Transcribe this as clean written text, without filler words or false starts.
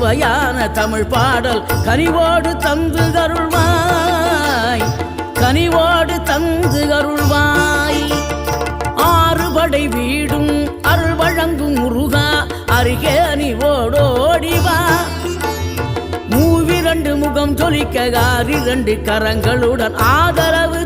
சுவையான தமிழ் பாடல் கனிவோடு தந்து அருள்வாய், கனிவோடு தந்து அருள்வாய். ஆறுபடை வீடும் அருள் வழங்கும் முருகா, அருகே அணிவோடோடிவா. மூவிரண்டு முகம் ஜொலிக்க 6 கரங்களுடன் ஆதரவு